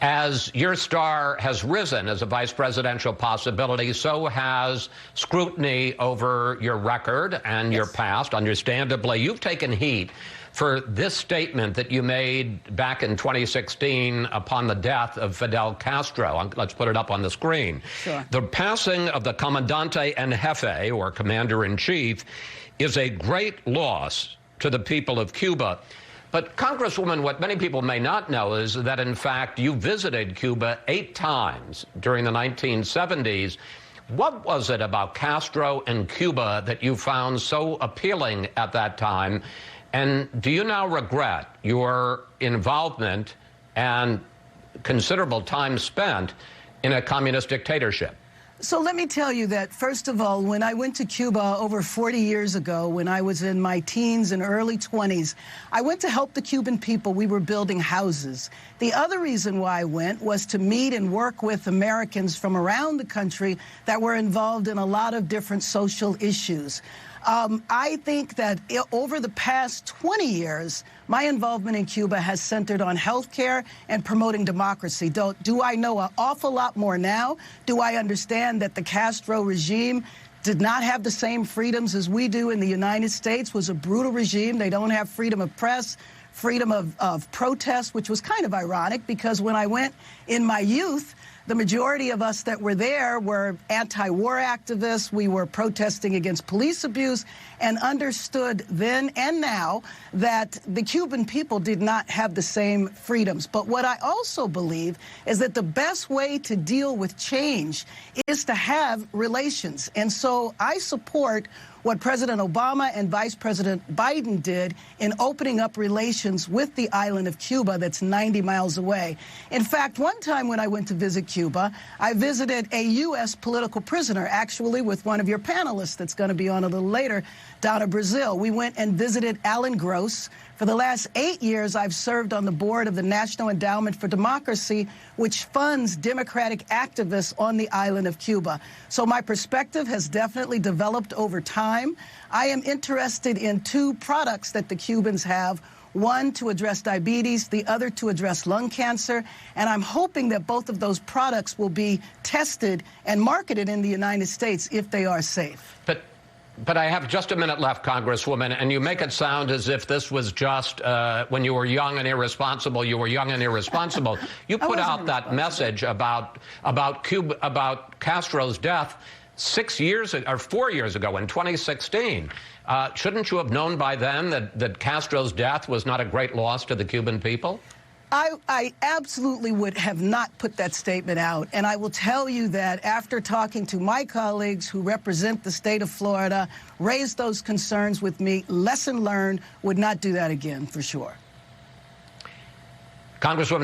As your star has risen as a vice presidential possibility, so has scrutiny over your record and your past. Understandably, you've taken heat for this statement that you made back in 2016 upon the death of Fidel Castro. Let's put it up on the screen. Sure. The passing of the Comandante en Jefe, or Commander-in-Chief, is a great loss to the people of Cuba. But, Congresswoman, what many people may not know is that, in fact, you visited Cuba 8 times during the 1970s. What was it about Castro and Cuba that you found so appealing at that time? And do you now regret your involvement and considerable time spent in a communist dictatorship? So let me tell you that, first of all, when I went to Cuba over 40 years ago, when I was in my teens and early 20s, I went to help the Cuban people. We were building houses. The other reason why I went was to meet and work with Americans from around the country that were involved in a lot of different social issues. I think that over the past 20 years, my involvement in Cuba has centered on health care and promoting democracy. Do I know an awful lot more now? Do I understand that the Castro regime did not have the same freedoms as we do in the United States, was a brutal regime? They don't have freedom of press, freedom of protest, which was kind of ironic because when I went in my youth, the majority of us that were there were anti-war activists. We were protesting against police abuse and understood then and now that the Cuban people did not have the same freedoms. But what I also believe is that the best way to deal with change is to have relations. And so I support what President Obama and Vice President Biden did in opening up relations with the island of Cuba that's 90 miles away. In fact, one time when I went to visit Cuba, I visited a U.S. political prisoner, actually with one of your panelists that's going to be on a little later, down in Brazil. We went and visited Alan Gross. For the last 8 years, I've served on the board of the National Endowment for Democracy, which funds democratic activists on the island of Cuba. So my perspective has definitely developed over time. I am interested in 2 products that the Cubans have, one to address diabetes, the other to address lung cancer, and I'm hoping that both of those products will be tested and marketed in the United States if they are safe. But I have just a minute left, Congresswoman, and you make it sound as if this was just when you were young and irresponsible. You were young and irresponsible. You put out that message about Cuba, about Castro's death 6 years or 4 years ago in 2016. Shouldn't you have known by then that Castro's death was not a great loss to the Cuban people? I absolutely would have not put that statement out. And I will tell you that after talking to my colleagues who represent the state of Florida, raised those concerns with me, lesson learned, would not do that again, for sure. Congresswoman